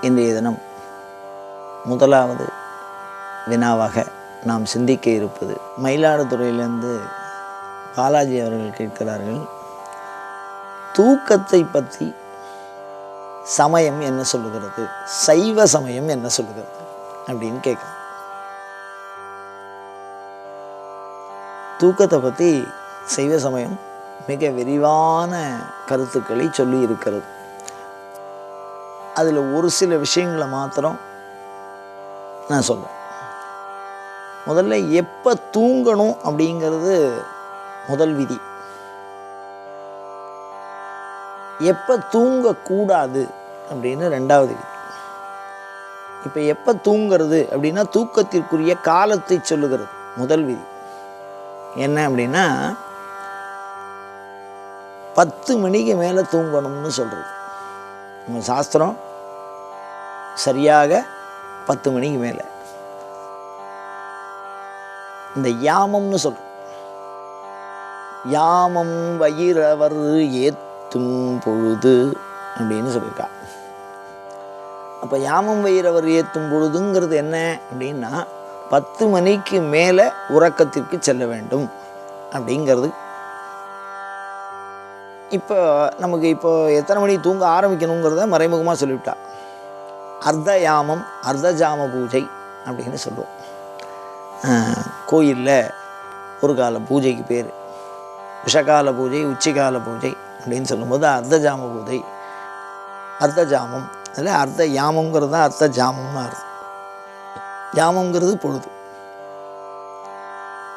இன்றைய தினம் முதலாவது வினாவாக நாம் சிந்திக்க இருப்பது, மயிலாடுதுறையிலிருந்து பாலாஜி அவர்கள் கேட்கிறார்கள், தூக்கத்தை பற்றி சமயம் என்ன சொல்லுகிறது, சைவ சமயம் என்ன சொல்லுகிறது அப்படின்னு கேட்குறேன். தூக்கத்தை பற்றி சைவ சமயம் மிக விரிவான கருத்துக்களை சொல்லி இருக்கிறது. அதில் ஒரு சில விஷயங்களை மாத்திரம் நான் சொல்கிறேன். முதல்ல எப்போ தூங்கணும் அப்படிங்கிறது முதல் விதி. எப்போ தூங்கக்கூடாது அப்படின்னு ரெண்டாவது விதி. இப்போ எப்போ தூங்கிறது அப்படின்னா தூக்கத்திற்குரிய காலத்தை சொல்லுகிறது முதல் விதி. என்ன அப்படின்னா 10 மணிக்கு மேலே தூங்கணும்னு சொல்கிறது நம்ம சாஸ்திரம். சரியாக 10 மணிக்கு மேலே இந்த யாமம்னு சொல்கிறோம். யாமம் வயிறவர் ஏத்தும் பொழுது அப்படின்னு சொல்லியிருக்கா. அப்போ யாமம் வயிறவர் ஏத்தும் பொழுதுங்கிறது என்ன அப்படின்னா 10 மணிக்கு மேலே உறக்கத்திற்கு செல்ல வேண்டும் அப்படிங்கிறது. இப்போ நமக்கு எத்தனை மணி தூங்க ஆரம்பிக்கணுங்கிறத மறைமுகமாக சொல்லிவிட்டா. அர்த்த யாமம் அர்த்த ஜாம பூஜை அப்படின்னு சொல்லுவோம். கோயிலில் ஒரு கால பூஜைக்கு பேர் விஷகால பூஜை, உச்சிகால பூஜை அப்படின்னு சொல்லும்போது அர்த்த ஜாம பூஜை, அர்த்த ஜாமம். அதில் அர்த்த யாமங்கிறது தான் அர்த்த ஜாமம்னு அர்த்தம். ஜாமங்கிறது பொழுது.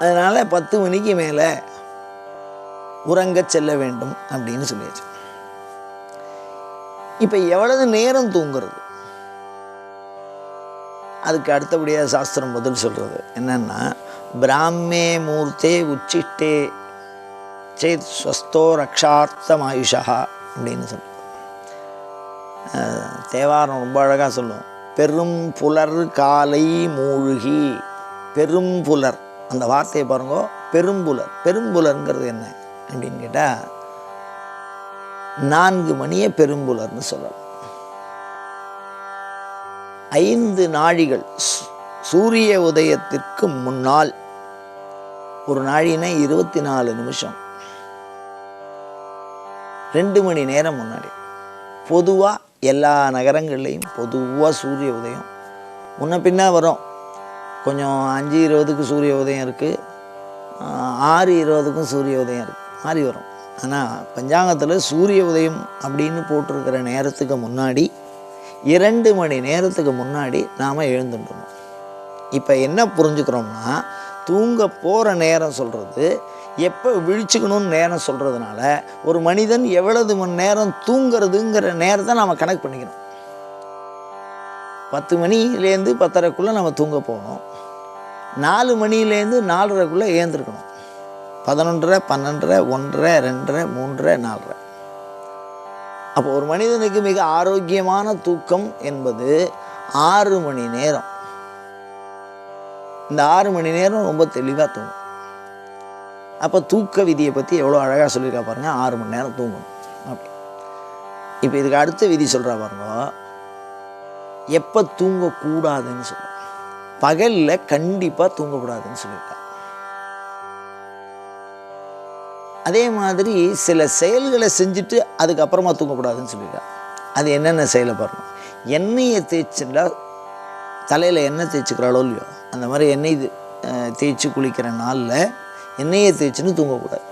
அதனால் 10 மணிக்கு மேலே உறங்க செல்ல வேண்டும் அப்படின்னு சொல்லியாச்சு. இப்போ எவ்வளவு நேரம் தூங்குறது, அதுக்கு அடுத்தபடியாக சாஸ்திரம் பதில் சொல்கிறது என்னன்னா, பிராமே மூர்த்தே உச்சிஷ்டே சேத் ஸ்வஸ்தோ ரக்ஷார்த்தம் ஆயுஷா அப்படின்னு சொல்லுவோம். தேவாரம் ரொம்ப அழகாக சொல்லுவோம். பெரும் புலர் காலை மூழ்கி. பெரும் புலர், அந்த வார்த்தையை பாருங்க. பெரும்புலர். பெரும்புலருங்கிறது என்ன அப்படின்னு கேட்டால் 4 மணியை பெரும்புலர்னு சொல்லலாம். 5 நாழிகள் சூரிய உதயத்திற்கு முன்னால், ஒரு நாழினா 24 நிமிஷம், 2 மணி நேரம் முன்னாடி. பொதுவாக எல்லா நகரங்கள்லேயும் பொதுவாக சூரிய உதயம் முன்ன பின்னா வரும். கொஞ்சம் 5:20க்கு சூரிய உதயம் இருக்குது, 6:20க்கும் சூரிய உதயம் இருக்குது, மாறி வரும். ஆனால் பஞ்சாங்கத்தில் சூரிய உதயம் அப்படின்னு போட்டிருக்கிற நேரத்துக்கு முன்னாடி 2 மணி நேரத்துக்கு முன்னாடி நாம் எழுந்துட்டோம். இப்போ என்ன புரிஞ்சுக்கிறோம்னா, தூங்க போகிற நேரம் சொல்கிறது, எப்போ விழிச்சுக்கணும்னு நேரம் சொல்கிறதுனால ஒரு மனிதன் எவ்வளவு மணி நேரம் தூங்கிறதுங்கிற நேரத்தை நாம் கணக்கு பண்ணிக்கணும். 10 மணிலேருந்து 10:30க்குள்ளே நம்ம தூங்க போகணும். 4 மணிலேருந்து 4:30க்குள்ளே ஏந்திருக்கணும். 11:30, 12:30, 1:30, 2:30, 3:30, 4:30. அப்போ ஒரு மனிதனுக்கு மிக ஆரோக்கியமான தூக்கம் என்பது 6 மணி நேரம். இந்த 6 மணி நேரம் ரொம்ப தெளிவாக தூங்கும். அப்போ தூக்க விதியை பற்றி எவ்வளோ அழகாக சொல்லியிருக்கா பாருங்க. 6 மணி நேரம் தூங்கணும் அப்படி. இப்போ இதுக்கு அடுத்த விதி சொல்கிறா பாருங்க. எப்போ தூங்கக்கூடாதுன்னு சொல்கிறோம். பகலில் கண்டிப்பாக தூங்கக்கூடாதுன்னு சொல்லியிருக்கா. அதே மாதிரி சில செயல்களை செஞ்சுட்டு அதுக்கப்புறமா தூங்கக்கூடாதுன்னு சொல்லியிருக்கா. அது என்னென்ன செயலை பாருங்கள். எண்ணெயை தேய்ச்சிட்டா, தலையில் எண்ணெய் தேய்ச்சிக்கிறாளோ இல்லையோ, அந்த மாதிரி எண்ணெய் தேய்ச்சி குளிக்கிற நாளில் எண்ணெயை தேய்ச்சின்னு தூங்கக்கூடாது.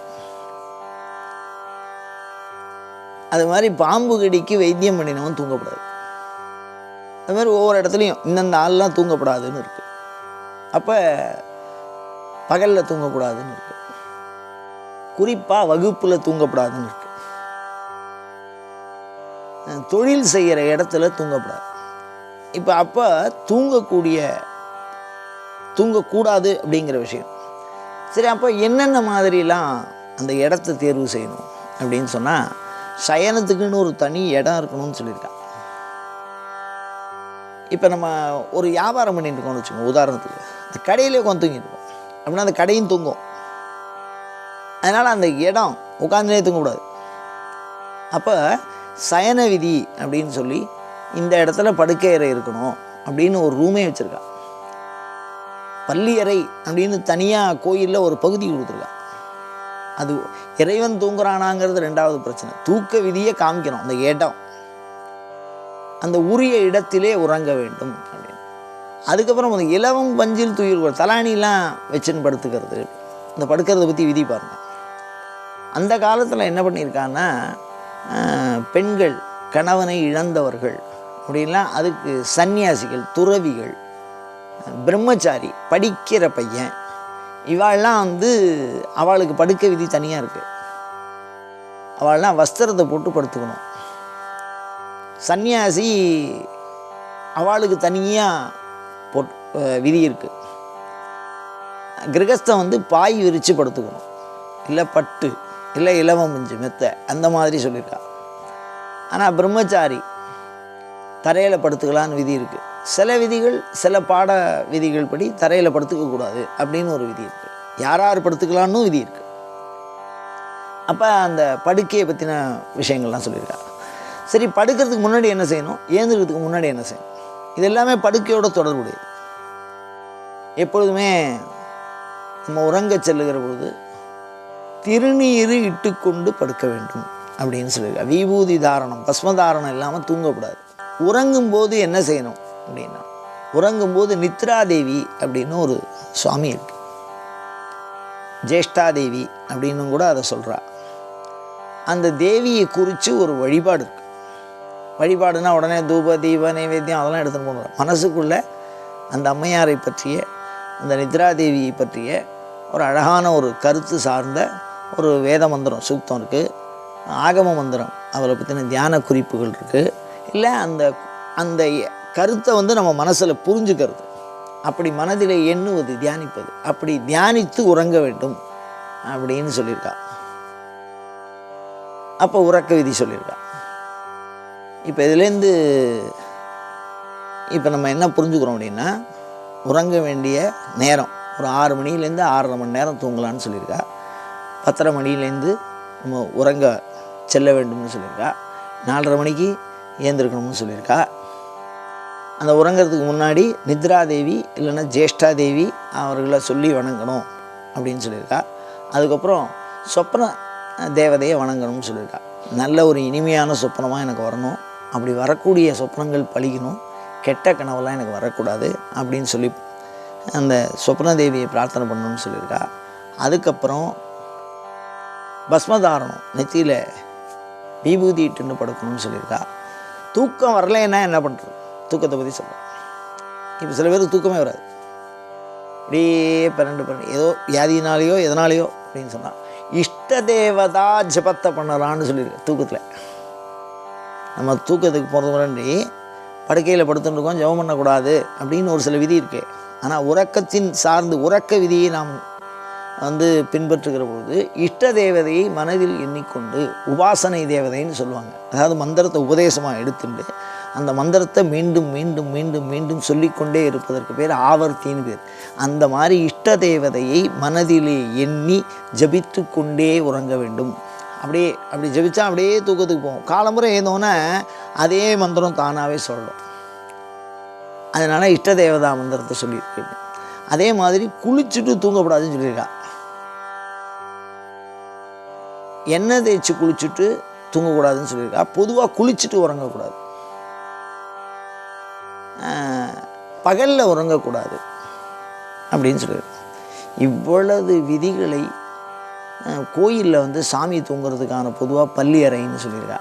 அது மாதிரி பாம்பு கடிக்கு வைத்தியம் பண்ணினவன் தூங்கக்கூடாது. அது மாதிரி ஒவ்வொரு இடத்துலையும் இந்தந்த ஆள்லாம் தூங்கக்கூடாதுன்னு இருக்குது. அப்போ பகலில் தூங்கக்கூடாதுன்னு இருக்குது. குறிப்பாக வகுப்பில் தூங்கக்கூடாதுன்னு இருக்குது. தொழில் செய்கிற இடத்துல தூங்கக்கூடாது. இப்போ அப்போ தூங்கக்கூடாது அப்படிங்கிற விஷயம். சரி, அப்போ என்னென்ன மாதிரிலாம் அந்த இடத்த தேர்வு செய்யணும் அப்படின்னு சொன்னால், சயனத்துக்குன்னு ஒரு தனி இடம் இருக்கணும்னு சொல்லியிருக்காங்க. இப்போ நம்ம ஒரு வியாபாரம் பண்ணிட்டு இருக்கோம்னு வச்சுக்கோங்க. உதாரணத்துக்கு அந்த கடையிலே உட்காந்து தூங்கிட்டு இருக்கோம் அப்படின்னா அந்த கடையும் தூங்கும். அதனால் அந்த இடம் உட்காந்துனே தூங்கக்கூடாது. அப்போ சயன விதி அப்படின்னு சொல்லி இந்த இடத்துல படுக்கை அறை இருக்கணும் அப்படின்னு ஒரு ரூமே வச்சுருக்கா. பள்ளியறை அப்படின்னு தனியாக கோயிலில் ஒரு பகுதி கொடுத்துருக்கா. அது இறைவன் தூங்குறானாங்கிறது 2வது பிரச்சனை. தூக்க விதியை காமிக்கணும். அந்த இடம், அந்த உரிய இடத்திலே உறங்க வேண்டும் அப்படின்னு. அதுக்கப்புறம் அந்த இலவம் பஞ்சில் துயிர் தலானிலாம் வச்சுன்னு படுத்துக்கிறது, இந்த படுக்கிறத பற்றி விதி பாருங்கள். அந்த காலத்தில் என்ன பண்ணியிருக்காங்கன்னா, பெண்கள் கணவனை இழந்தவர்கள் அப்படின்லாம் அதுக்கு சன்னியாசிகள், துறவிகள், பிரம்மச்சாரி, படிக்கிற பையன், இவாள்லாம் அவளுக்கு படுக்க விதி தனியாக இருக்குது. அவள்லாம் வஸ்திரத்தை போட்டு படுத்துக்கணும். சன்னியாசி அவளுக்கு தனியாக விதி இருக்குது. கிரகஸ்தன் பாய் விரித்து படுத்துக்கணும், இல்லை பட்டு, இல்லை இலவம் மஞ்சு மெத்தை, அந்த மாதிரி சொல்லியிருக்கா. ஆனால் பிரம்மச்சாரி தரையில் படுத்துக்கலான்னு விதி இருக்குது. சில விதிகள், சில பாட விதிகள் படி தரையில் படுத்துக்கக்கூடாது அப்படின்னு ஒரு விதி இருக்குது. யார் படுத்துக்கலான்னு விதி இருக்குது. அப்போ அந்த படுக்கையை பற்றின விஷயங்கள்லாம் சொல்லியிருக்கா. சரி, படுக்கிறதுக்கு முன்னாடி என்ன செய்யணும், ஏந்திரத்துக்கு முன்னாடி என்ன செய்யணும், இது எல்லாமே படுக்கையோட தொடர்புடையது. எப்பொழுதுமே நம்ம உறங்க செல்லுகிற பொழுது திருநீர் இட்டுக்கொண்டு படுக்க வேண்டும் அப்படின்னு சொல்லியிருக்கா. விபூதி தாரணம், பஸ்மதாரணம் இல்லாமல் தூங்கக்கூடாது. உறங்கும்போது என்ன செய்யணும் அப்படின்னா, உறங்கும்போது நித்ராதேவி அப்படின்னு ஒரு சுவாமி இருக்கு, ஜேஷ்டாதேவி அப்படின்னு கூட அதை சொல்கிறா. அந்த தேவியை குறித்து ஒரு வழிபாடு இருக்கு. வழிபாடுனா உடனே தூப தீப நைவேத்தியம் அதெல்லாம் எடுத்துன்னு போகணும். மனசுக்குள்ளே அந்த அம்மையாரை பற்றிய, அந்த நித்ராதேவியை பற்றிய ஒரு அழகான ஒரு கருத்து சார்ந்த ஒரு வேத மந்திரம் சூக்தம் இருக்குது, ஆகம மந்திரம் அவரை பற்றின தியான குறிப்புகள் இருக்குது. இல்லை அந்த அந்த கருத்தை நம்ம மனசில் புரிஞ்சுக்கிறது, அப்படி மனதில் எண்ணுவது, தியானிப்பது, அப்படி தியானித்து உறங்க வேண்டும் அப்படின்னு சொல்லியிருக்கா. அப்போ உறக்க விதி சொல்லியிருக்கா. இப்போ இதுலேருந்து இப்போ நம்ம என்ன புரிஞ்சுக்கிறோம் அப்படின்னா, உறங்க வேண்டிய நேரம் ஒரு 6 மணிலேருந்து 6:30 மணி நேரம் தூங்கலான்னு சொல்லியிருக்கா. 10:30 மணிலேருந்து நம்ம உறங்க செல்ல வேண்டும்னு சொல்லியிருக்கா. 4:30 மணிக்கு ஏந்திருக்கணும்னு சொல்லியிருக்கா. அந்த உறங்கிறதுக்கு முன்னாடி நித்ராதேவி இல்லைன்னா ஜேஷ்டாதேவி அவர்களை சொல்லி வணங்கணும் அப்படின்னு சொல்லியிருக்கா. அதுக்கப்புறம் சொப்ன தேவதையை வணங்கணும்னு சொல்லியிருக்கா. நல்ல ஒரு இனிமையான சொப்பனமாக எனக்கு வரணும், அப்படி வரக்கூடிய சொப்னங்கள் பழிக்கணும், கெட்ட கனவெல்லாம் எனக்கு வரக்கூடாது அப்படின்னு சொல்லி அந்த சொப்ன தேவியை பிரார்த்தனை பண்ணணும்னு சொல்லியிருக்கா. அதுக்கப்புறம் பஸ்மதாரணம், நெத்தியில் விபூதி இட்டுன்னு படுக்கணும்னு சொல்லியிருக்கா. தூக்கம் வரலைன்னா என்ன பண்ணுறது, தூக்கத்தை பற்றி சொல்கிறேன். இப்போ சில பேருக்கு தூக்கமே வராது, அப்படியே பன்னெண்டு ஏதோ வியாதினாலேயோ எதனாலேயோ அப்படின்னு சொன்னால் இஷ்ட தேவதா ஜபத்தை பண்ணலான்னு சொல்லியிருக்கு. தூக்கத்தில் நம்ம தூக்கத்துக்கு போகிறது முன்னாடி படுக்கையில் படுத்துட்டுருக்கோம், ஜபம் பண்ணக்கூடாது அப்படின்னு ஒரு சில விதி இருக்குது. ஆனால் உறக்கத்தின் சார்ந்து உறக்க விதியை நாம் பின்பற்றுகிற பொழுது இஷ்ட தேவதையை மனதில் எண்ணிக்கொண்டு, உபாசனை தேவதைன்னு சொல்லுவாங்க, அதாவது மந்திரத்தை உபதேசமாக எடுத்துட்டு அந்த மந்திரத்தை மீண்டும் மீண்டும் மீண்டும் மீண்டும் சொல்லிக்கொண்டே இருப்பதற்கு பேர் ஆவர்த்தின்னு பேர். அந்த மாதிரி இஷ்ட தேவதையை மனதிலே எண்ணி ஜபித்து கொண்டே உறங்க வேண்டும். அப்படி ஜபிச்சா அப்படியே தூக்கத்துக்கு போகும். காலமுறை ஏதோன்னா அதே மந்திரம் தானாகவே சொல்லணும். அதனால் இஷ்ட தேவதா மந்திரத்தை சொல்லியிருக்கு. அதே மாதிரி குளிச்சுட்டு தூங்கக்கூடாதுன்னு சொல்லியிருக்கா. எண்ணெய் தேய்ச்சி குளிச்சுட்டு தூங்கக்கூடாதுன்னு சொல்லியிருக்கா. பொதுவாக குளிச்சுட்டு உறங்கக்கூடாது, பகலில் உறங்கக்கூடாது அப்படின்னு சொல்லியிருக்கா. இவ்வளவு விதிகளை கோயிலில் சாமி தூங்குறதுக்கான பொதுவாக பள்ளி அறைன்னு சொல்லியிருக்கா.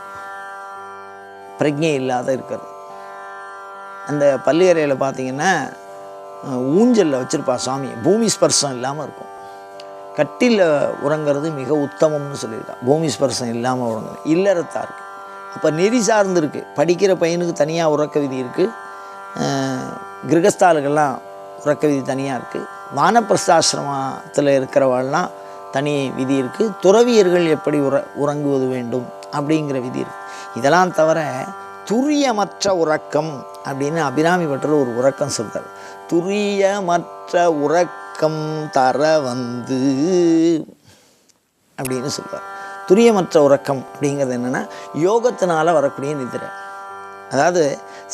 பிரஜை இல்லாத இருக்கிறது. அந்த பள்ளி அறையில் பார்த்திங்கன்னா ஊஞ்சலில் வச்சுருப்பா சாமி, பூமி ஸ்பர்சம் இல்லாமல் இருக்கும். கட்டில் உறங்கிறது மிக உத்தமம்னு சொல்லியிருக்கா. பூமி ஸ்பர்சம் இல்லாமல் உறங்குறது இல்லறத்தாக இருக்குது. அப்போ நெறி சார்ந்து இருக்குது. படிக்கிற பையனுக்கு தனியாக உறக்க விதி இருக்குது, கிரகஸ்தாலுக்கெல்லாம் உறக்க விதி தனியாக இருக்குது, வானப்பிரஸ்தாசிரமத்தில் இருக்கிறவாள்லாம் தனி விதி இருக்குது, துறவியர்கள் எப்படி உறங்குவது வேண்டும் அப்படிங்கிற விதி இருக்குது. இதெல்லாம் தவிர துரியமற்ற உறக்கம் அப்படின்னு அபிராமி பட்டர் ஒரு உறக்கம் சொல்கிறார். துரியமற்ற உறக்கம் தர அப்படின்னு சொல்கிறார். துரியமற்ற உறக்கம் அப்படிங்கிறது என்னென்னா யோகத்தினால் வரக்கூடிய நிதிரை. அதாவது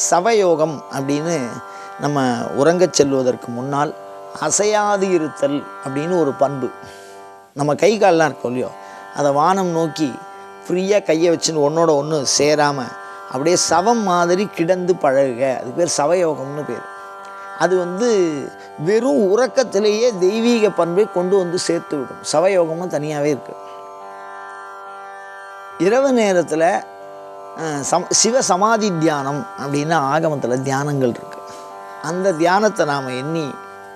சவயோகம் அப்படின்னு நம்ம உறங்கச் செல்வதற்கு முன்னால் அசையாது இருத்தல் அப்படின்னு ஒரு பண்பு. நம்ம கை கால்லாம் இருக்கும் இல்லையோ, அதை வானம் நோக்கி ஃப்ரீயாக கையை வச்சுன்னு ஒன்றோட ஒன்று சேராமல் அப்படியே சவம் மாதிரி கிடந்து பழகுக. அது பேர் சவயோகம்னு பேர். அது வெறும் உறக்கத்திலேயே தெய்வீக பண்பை கொண்டு சேர்த்து விடும். சவயோகமும் தனியாகவே இருக்குது. இரவு நேரத்தில் சிவ சமாதி தியானம் அப்படின்னு ஆகமத்தில் தியானங்கள் இருக்குது. அந்த தியானத்தை நாம் எண்ணி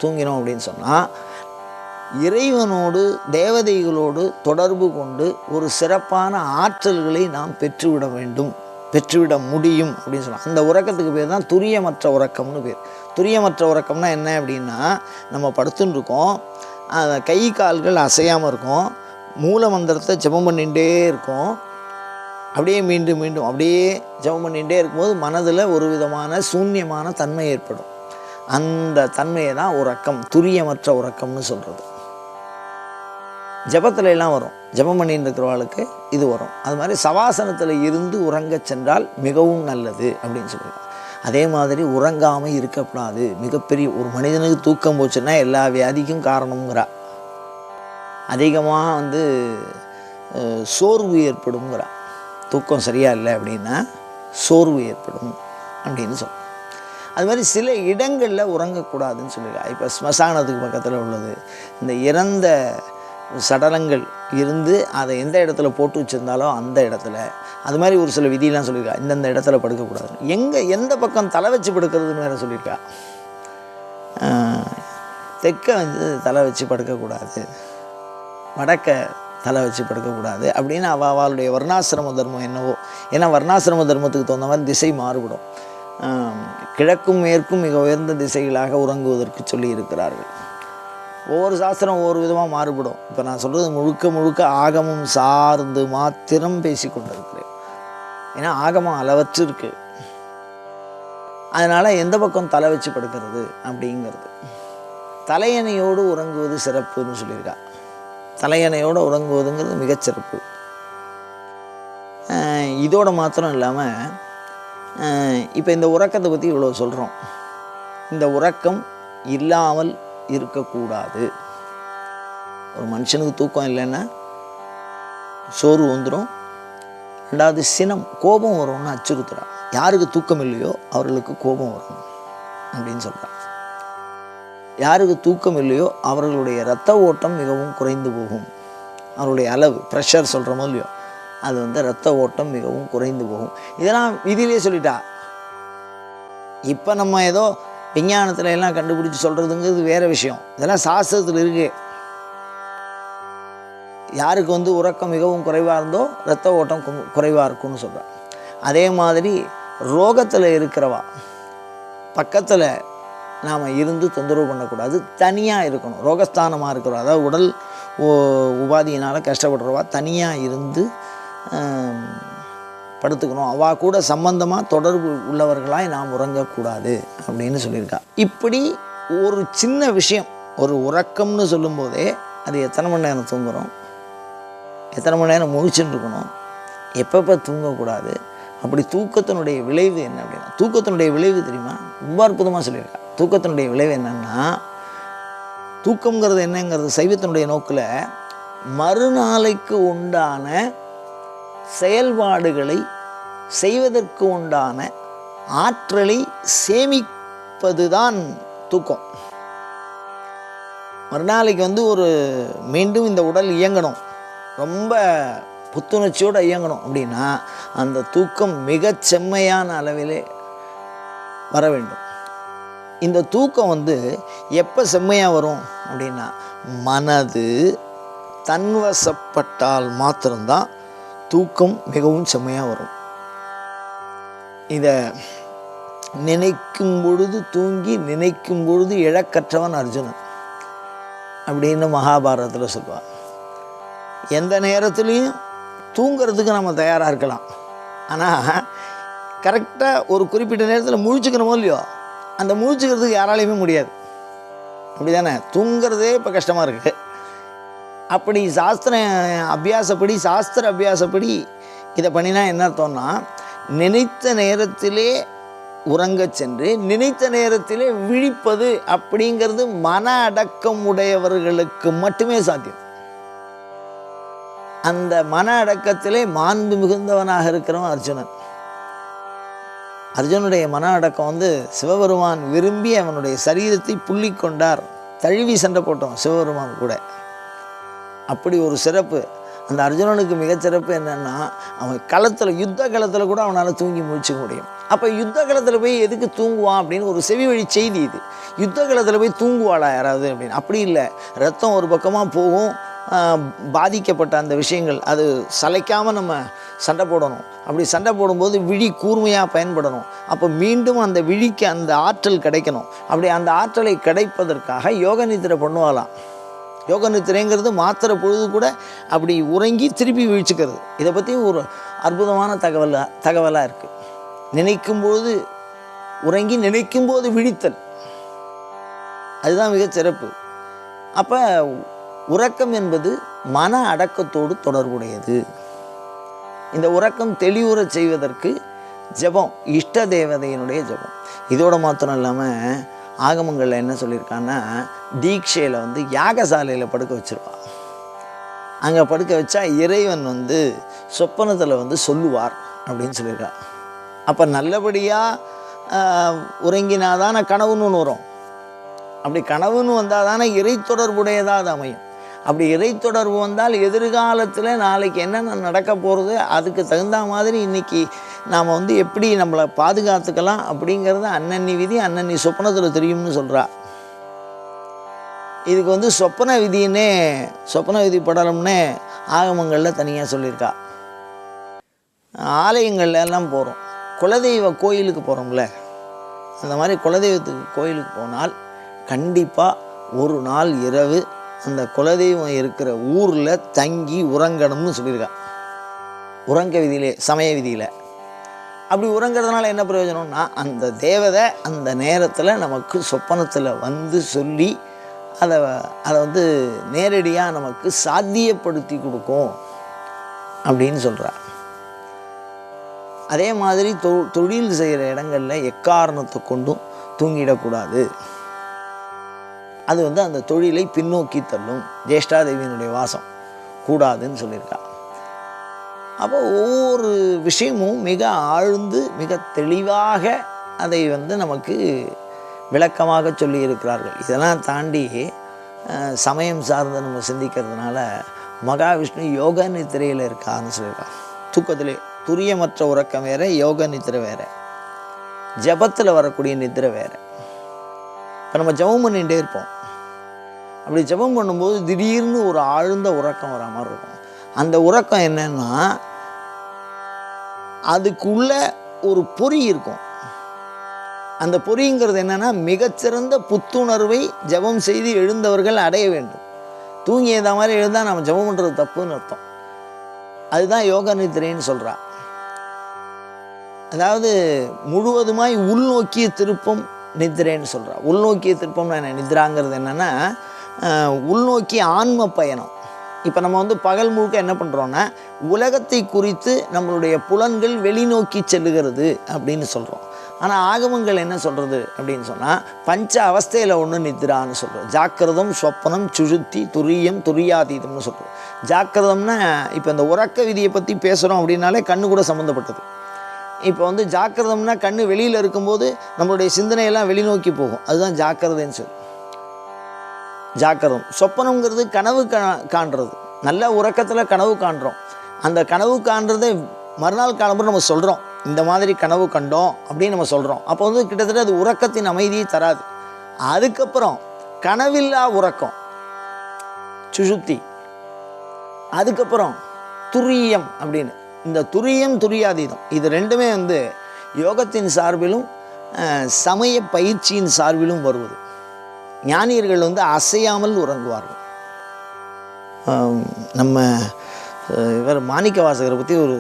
தூங்கினோம் அப்படின்னு சொன்னால் இறைவனோடு தேவதைகளோடு தொடர்பு கொண்டு ஒரு சிறப்பான ஆற்றல்களை நாம் பெற்றுவிட முடியும் அப்படின்னு சொன்னால் அந்த உறக்கத்துக்கு பேர் தான் துரியமற்ற உறக்கம்னு பேர். துரியமற்ற உறக்கம்னா என்ன அப்படின்னா, நம்ம படுத்துன்னு இருக்கோம், கை கால்கள் அசையாமல் இருக்கும், மூல மந்திரத்தை ஜெபம் பண்ணிகிட்டே இருக்கும், அப்படியே மீண்டும் மீண்டும் அப்படியே ஜெபம் பண்ணிகிட்டே இருக்கும்போது மனதில் ஒரு விதமான சூன்யமான தன்மை ஏற்படும். அந்த தன்மையை தான் உறக்கம், துரியமற்ற உறக்கம்னு சொல்கிறது. ஜபத்துல எல்லாம் வரும், ஜபம் பண்ணிட்டு இருக்கிறவர்களுக்கு இது வரும். அது மாதிரி சவாசனத்தில் இருந்து உறங்க சென்றால் மிகவும் நல்லது அப்படின்னு சொல்லுவாங்க. அதே மாதிரி உறங்காமல் இருக்கக்கூடாது. மிகப்பெரிய ஒரு மனிதனுக்கு தூக்கம் போச்சுன்னா எல்லா வியாதிக்கும் காரணங்கிறா. அதிகமாக சோர்வு ஏற்படுங்கிறா. தூக்கம் சரியாக இல்லை அப்படின்னா சோர்வு ஏற்படும் அப்படின்னு சொல்லுவாங்க. அது மாதிரி சில இடங்களில் உறங்கக்கூடாதுன்னு சொல்லியிருக்கா. இப்போ ஸ்மசானத்துக்கு பக்கத்தில் உள்ளது, இந்த இறந்த சடலங்கள் இருந்து அதை எந்த இடத்துல போட்டு வச்சுருந்தாலோ அந்த இடத்துல, அது மாதிரி ஒரு சில விதியெலாம் சொல்லியிருக்கா. இந்தந்த இடத்துல படுக்கக்கூடாது. எந்த பக்கம் தலை வச்சு படுக்கிறதுன்னு வேறு சொல்லியிருக்கா. தெற்க தலை வச்சு படுக்கக்கூடாது, வடக்க தலை வச்சு படுக்கக்கூடாது அப்படின்னு அவளுடைய வர்ணாசிரம தர்மம் என்னவோ. ஏன்னா வர்ணாசிரம தர்மத்துக்கு தகுந்த மாதிரி திசை மாறுபடும். கிழக்கும் மேற்கும் மிக உயர்ந்த திசைகளாக உறங்குவதற்கு சொல்லி இருக்கிறார்கள். ஒவ்வொரு சாஸ்திரம் ஒவ்வொரு விதமாக மாறுபடும். இப்போ நான் சொல்கிறது முழுக்க முழுக்க ஆகமம் சார்ந்து மாத்திரம் பேசி கொண்டிருக்கிறேன். ஏன்னா ஆகமம் அளவற்று இருக்குது. அதனால் எந்த பக்கம் தலை வச்சு படுக்கிறது அப்படிங்கிறது. தலையணையோடு உறங்குவது சிறப்புன்னு சொல்லியிருக்கா. தலையணையோடு உறங்குவதுங்கிறது மிகச்சிறப்பு. இதோடு மாத்திரம் இல்லாமல் இப்போ இந்த உறக்கத்தை பற்றி இவ்வளோ சொல்கிறோம். இந்த உறக்கம் இல்லாமல் இருக்கக்கூடாது. ஒரு மனுஷனுக்கு தூக்கம் இல்லைன்னா சோறு வந்துடும். ரெண்டாவது சினம், கோபம் வரும்னு அச்சுறுத்துறா. யாருக்கு தூக்கம் இல்லையோ அவர்களுக்கு கோபம் வரும் அப்படின்னு சொல்கிறான். யாருக்கு தூக்கம் இல்லையோ அவர்களுடைய இரத்த ஓட்டம் மிகவும் குறைந்து போகும். அவருடைய அளவு ப்ரெஷர் சொல்கிறோமோ இல்லையோ, அது இரத்த ஓட்டம் மிகவும் குறைந்து போகும். இதெல்லாம் விதியிலே சொல்லிட்டா. இப்போ நம்ம ஏதோ விஞ்ஞானத்தில் எல்லாம் கண்டுபிடிச்சி சொல்கிறதுங்கிறது வேறு விஷயம். இதெல்லாம் சாஸ்திரத்தில் இருக்கு. யாருக்கு உறக்கம் மிகவும் குறைவாக இருந்தோ இரத்த ஓட்டம் குறைவாக இருக்கும்னு சொல்கிறான். அதே மாதிரி ரோகத்தில் இருக்கிறவா பக்கத்தில் நாம் இருந்து தொந்தரவு பண்ணக்கூடாது, தனியாக இருக்கணும். ரோகஸ்தானமாக இருக்கிறோம், அதாவது உடல் உபாதியினால் கஷ்டப்படுறவா தனியாக இருந்து படுத்துக்கணும். அவள் கூட சம்பந்தமாக தொடர்பு உள்ளவர்களாய் நாம் உறங்கக்கூடாது அப்படின்னு சொல்லியிருக்கா. இப்படி ஒரு சின்ன விஷயம், ஒரு உறக்கம்னு சொல்லும்போதே அது எத்தனை மணி நேரம் தூங்குகிறோம், எத்தனை மணி நேரம் முழிச்சுட்டு இருக்கணும், எப்பப்போ தூங்கக்கூடாது, அப்படி தூக்கத்தினுடைய விளைவு என்ன அப்படின்னா, தூக்கத்தினுடைய விளைவு தெரியுமா? ரொம்ப அற்புதமாக சொல்லியிருக்கா. தூக்கத்தினுடைய விளைவு என்னன்னா, தூக்கங்கிறது என்னங்கிறது சைவத்தினுடைய நோக்கில் மறுநாளைக்கு உண்டான செயல்பாடுகளை செய்வதற்கு உண்டான ஆற்றலை சேமிப்பது தான் தூக்கம். மறுநாளைக்கு ஒரு மீண்டும் இந்த உடல் இயங்கணும், ரொம்ப புத்துணர்ச்சியோடு இயங்கணும் அப்படின்னா அந்த தூக்கம் மிகச் செம்மையான அளவிலே வர வேண்டும். இந்த தூக்கம் எப்போ செம்மையாக வரும் அப்படின்னா, மனது தன்வசப்பட்டால் மாத்திரம்தான் தூக்கம் மிகவும் செம்மையாக வரும். இதை நினைக்கும் பொழுது தூங்கி நினைக்கும் பொழுது இழக்கற்றவன் அர்ஜுனன் அப்படின்னு மகாபாரதத்தில் சொல்லுவார். எந்த நேரத்துலையும் தூங்கிறதுக்கு நம்ம தயாராக இருக்கலாம், ஆனால் கரெக்டாக ஒரு குறிப்பிட்ட நேரத்தில் முழிச்சுக்கணுமோ இல்லையோ, அந்த முழிச்சுக்கிறதுக்கு யாராலையுமே முடியாது. அப்படி தானே? தூங்கிறதே இப்போ கஷ்டமாக இருக்குது. அப்படி சாஸ்திர அபியாசப்படி இதை பண்ணினா என்ன அர்த்தம்னா, நினைத்த நேரத்திலே உறங்கச் சென்று நினைத்த நேரத்திலே விழிப்பது அப்படிங்கிறது மன அடக்கம் உடையவர்களுக்கு மட்டுமே சாத்தியம். அந்த மன அடக்கத்திலே மாண்பு மிகுந்தவனாக இருக்கிறவன் அர்ஜுனன். அர்ஜுனுடைய மன அடக்கம் சிவபெருமான் விரும்பி அவனுடைய சரீரத்தை புள்ளி கொண்டார், தழுவி சண்டை போட்டோம் சிவபெருமான் கூட. அப்படி ஒரு சிறப்பு அந்த அர்ஜுனனுக்கு மிகச்சிறப்பு என்னென்னா, அவன் களத்தில் யுத்த களத்தில் கூட அவனால் தூங்கி முழிச்சிக்க முடியும். அப்போ யுத்த களத்தில் போய் எதுக்கு தூங்குவான் அப்படின்னு ஒரு செவி வழி செய்தி இது. யுத்த களத்தில் போய் தூங்குவாளா யாராவது அப்படின்னு? அப்படி இல்லை. ரத்தம் ஒரு பக்கமாக போகும், பாதிக்கப்பட்ட அந்த விஷயங்கள் அது சளைக்காமல் நம்ம சண்டை போடணும். அப்படி சண்டை போடும்போது விழி கூர்மையாக பயன்படணும். அப்போ மீண்டும் அந்த விழிக்கு அந்த ஆற்றல் கிடைக்கணும். அப்படி அந்த ஆற்றலை கிடைப்பதற்காக யோக நித்திரை பண்ணுவாளாம். யோக நித்திரைங்கிறது மாத்திரை பொழுது கூட அப்படி உறங்கி திருப்பி வீழ்ச்சிக்கிறது. இதை பற்றி ஒரு அற்புதமான தகவலாக இருக்குது. நினைக்கும் பொழுது உறங்கி நினைக்கும் போது விழித்தல், அதுதான் மிகச் சிறப்பு. அப்போ உறக்கம் என்பது மன அடக்கத்தோடு தொடர்புடையது. இந்த உறக்கம் தெளிவுறச் செய்வதற்கு ஜபம், இஷ்ட தேவதையினுடைய ஜபம். இதோட மாத்திரம் இல்லாமல் ஆகமங்களில் என்ன சொல்லியிருக்காங்கன்னா, தீட்சையில் யாகசாலையில் படுக்க வச்சுருவா. அங்கே படுக்க வச்சா இறைவன் சொப்பனத்தில் சொல்லுவார் அப்படின்னு சொல்லியிருக்கா. அப்போ நல்லபடியாக உறங்கினாதான கனவுன்னு ஒன்று வரும். அப்படி கனவுன்னு வந்தால் தானே இறை தொடர்புடையதாக அது அமையும். அப்படி இறை தொடர்பு வந்தால் எதிர்காலத்தில் நாளைக்கு என்னென்ன நடக்க போகிறது அதுக்கு தகுந்த மாதிரி இன்றைக்கி நாம் எப்படி நம்மளை பாதுகாத்துக்கலாம் அப்படிங்கிறது அன்னன்னி விதி அன்னன்னி சொப்பனத்தில் தெரியும்னு சொல்கிறா. இதுக்கு சொப்பன விதின்னே, சொப்பன விதி படலம்னே ஆகமங்களில் தனியாக சொல்லியிருக்கா. ஆலயங்கள்ல எல்லாம் போகிறோம், குலதெய்வ கோயிலுக்கு போகிறோம்ல, அந்த மாதிரி குலதெய்வத்துக்கு கோயிலுக்கு போனால் கண்டிப்பாக ஒரு நாள் இரவு அந்த குலதெய்வம் இருக்கிற ஊரில் தங்கி உறங்கணும்னு சொல்லியிருக்கா. உறங்க விதியிலே, சமய விதியில். அப்படி உறங்கிறதுனால என்ன பிரயோஜனம்னா, அந்த தேவதை அந்த நேரத்தில் நமக்கு சொப்பனத்தில் சொல்லி அதை நேரடியாக நமக்கு சாத்தியப்படுத்தி கொடுக்கும் அப்படின்னு சொல்கிறா. அதே மாதிரி தொழில் செய்கிற இடங்களில் எக்காரணத்தை கொண்டும் தூங்கிடக்கூடாது. அது அந்த தொழிலை பின்னோக்கி தள்ளும். ஜேஷ்டாதேவியினுடைய வாசம் கூடாதுன்னு சொல்லியிருக்கா. அப்போ ஒவ்வொரு விஷயமும் மிக ஆழ்ந்து மிக தெளிவாக அதை நமக்கு விளக்கமாக சொல்லி இருக்கிறார்கள். இதெல்லாம் தாண்டி சமயம் சார்ந்து நம்ம சிந்திக்கிறதுனால மகாவிஷ்ணு யோக நித்திரையில் இருக்கான்னு சொல்லியிருக்கா. தூக்கத்திலே துரியமற்ற உறக்கம் வேற, யோக நித்திரை வேற, ஜபத்தில் வரக்கூடிய நித்திரை வேற. இப்போ நம்ம ஜபம் பண்ணிகிட்டே இருப்போம். அப்படி ஜபம் பண்ணும்போது திடீர்னு ஒரு ஆழ்ந்த உறக்கம் வர மாதிரி இருக்கும். அந்த உறக்கம் என்னன்னா, அதுக்குள்ள ஒரு பொறி இருக்கும். அந்த பொறிங்கிறது என்னன்னா, மிகச்சிறந்த புத்துணர்வை ஜபம் செய்து எழுந்தவர்கள் அடைய வேண்டும். தூங்கி ஏதா மாதிரி எழுந்தால் நம்ம ஜபம் பண்ணுறது தப்புன்னு அர்த்தம். அதுதான் யோக நித்திரைன்னு சொல்கிறா. அதாவது முழுவதுமாய் உள்நோக்கிய திருப்பம் நித்திரைன்னு சொல்கிறா. உள்நோக்கிய திருப்பம்னா என்ன? நித்ராங்கிறது என்னென்னா உள்நோக்கிய ஆன்ம பயணம். இப்போ நம்ம பகல் முழுக்க என்ன பண்ணுறோன்னா, உலகத்தை குறித்து நம்மளுடைய புலன்கள் வெளிநோக்கி செல்லுகிறது அப்படின்னு சொல்கிறோம். ஆனால் ஆகமங்கள் என்ன சொல்கிறது அப்படின்னு சொன்னால், பஞ்ச அவஸ்தையில் ஒன்று நித்ரான்னு சொல்கிறோம். ஜாக்கிரதம், சொப்பனம், சுழுத்தி, துரியம், துரியாதீதம்னு சொல்கிறோம். ஜாக்கிரதம்னா இப்போ இந்த உறக்க விதியை பற்றி பேசுகிறோம் அப்படின்னாலே கண்ணு கூட சம்மந்தப்பட்டது. இப்போ ஜாக்கிரதம்னா கண்ணு வெளியில் இருக்கும்போது நம்மளுடைய சிந்தனையெல்லாம் வெளிநோக்கி போகும். அதுதான் ஜாக்கிரதைன்னு சொல்லி. ஜாக்கிரதம். சொப்பனங்கிறது கனவு காண்றது. நல்ல உறக்கத்தில் கனவு காண்றோம். அந்த கனவு காண்றதை மறுநாள் காலம்புற நம்ம சொல்கிறோம், இந்த மாதிரி கனவு கண்டோம் அப்படின்னு நம்ம சொல்கிறோம். அப்போ கிட்டத்தட்ட அது உறக்கத்தின் அமைதியை தராது. அதுக்கப்புறம் கனவில்லா உறக்கம், சுஷுப்தி. அதுக்கப்புறம் துரியம் அப்படின்னு. இந்த துரியம், துரியாதீதம், இது ரெண்டுமே யோகத்தின் சார்பிலும் சமய பயிற்சியின் சார்பிலும் வருவது. ஞானியர்கள் அசையாமல் உறங்குவார்கள். நம்ம இவர் மாணிக்க வாசகரை பற்றி ஒரு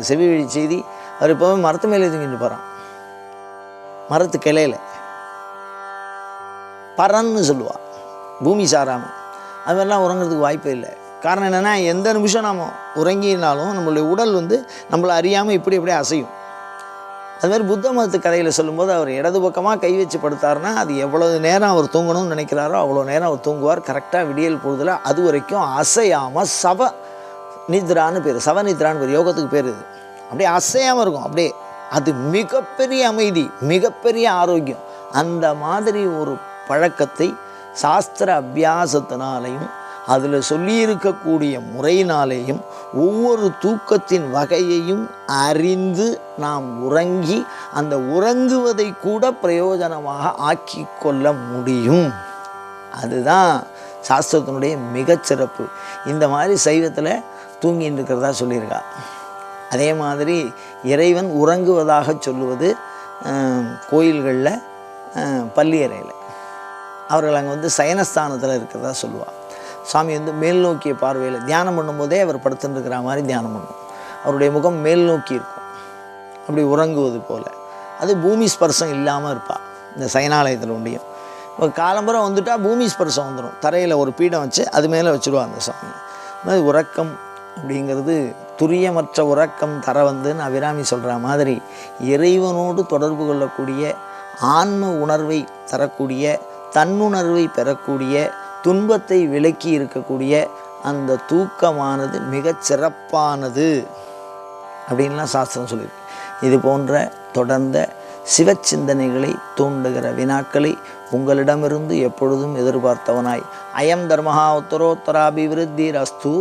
செவி வழி செய்தி. அவர் இப்போவே மரத்து மேலே தூங்கிட்டு போகிறான். மரத்து கிளையில் பறன்னு சொல்லுவாள், பூமி சாராமல். அது மாதிரிலாம் உறங்குறதுக்கு வாய்ப்பே இல்லை. காரணம் என்னென்னா, எந்த நிமிஷம் நாம் உறங்கினாலும் நம்மளுடைய உடல் நம்மளை அறியாமல் இப்படி அப்படியே அசையும். அது மாதிரி புத்த மதத்து கதையில் சொல்லும்போது அவர் இடது பக்கமாக கை வச்சு படுத்தாருன்னா அது எவ்வளவு நேரம் அவர் தூங்கணும்னு நினைக்கிறாரோ அவ்வளோ நேரம் அவர் தூங்குவார். கரெக்டாக விடியல் பொழுதில் அது வரைக்கும் அசையாமல் நித்ரான்னு பேர், சவநித்ரான்னு பேர், யோகத்துக்கு பேர். இது அப்படியே அசையாமல் இருக்கும். அப்படியே அது மிகப்பெரிய அமைதி, மிகப்பெரிய ஆரோக்கியம். அந்த மாதிரி ஒரு பழக்கத்தை சாஸ்திர அபியாசத்தினாலையும் அதில் சொல்லியிருக்கக்கூடிய முறையினாலேயும் ஒவ்வொரு தூக்கத்தின் வகையையும் அறிந்து நாம் உறங்கி அந்த உறங்குவதை கூட பிரயோஜனமாக ஆக்கி கொள்ள முடியும். அதுதான் சாஸ்திரத்தினுடைய மிகச்சிறப்பு. இந்த மாதிரி சைவத்தில் தூங்கின்னு இருக்கிறதா சொல்லியிருக்கா. அதே மாதிரி இறைவன் உறங்குவதாக சொல்லுவது கோயில்களில் பள்ளியறையில் அவர்கள் அங்கே சயனஸ்தானத்தில் இருக்கிறதா சொல்லுவாள். சாமி மேல் நோக்கிய பார்வையில் தியானம் பண்ணும்போதே அவர் படுத்துட்டுருக்கிற மாதிரி தியானம் பண்ணும். அவருடைய முகம் மேல் நோக்கி இருக்கும், அப்படி உறங்குவது போல். அது பூமி ஸ்பர்சம் இல்லாமல் இருப்பாள் இந்த சயனாலயத்தில் உண்டியும். இப்போ காலம்புறம் வந்துட்டால் பூமி ஸ்பர்சம் வந்துடும். தரையில் ஒரு பீடம் வச்சு அது மேலே வச்சுருவாங்க அந்த சாமி. அது உறக்கம் அப்படிங்கிறது துரியமற்ற உறக்கம் தரவந்துன்னு அபிராமி சொல்கிற மாதிரி இறைவனோடு தொடர்பு கொள்ளக்கூடிய ஆன்ம உணர்வை தரக்கூடிய, தன்னுணர்வை பெறக்கூடிய, துன்பத்தை விலக்கி இருக்கக்கூடிய அந்த தூக்கமானது மிகச் சிறப்பானது அப்படின்லாம் சாஸ்திரம் சொல்லியிருக்கு. இது போன்ற தொடர்ந்த சிவச்சிந்தனைகளை தூண்டுகிற வினாக்களை உங்களிடமிருந்து எப்பொழுதும் எதிர்பார்த்தவனாய் அயம் தர்மஹா உத்தரோத்தராபிவிருத்தி ரஸ்து.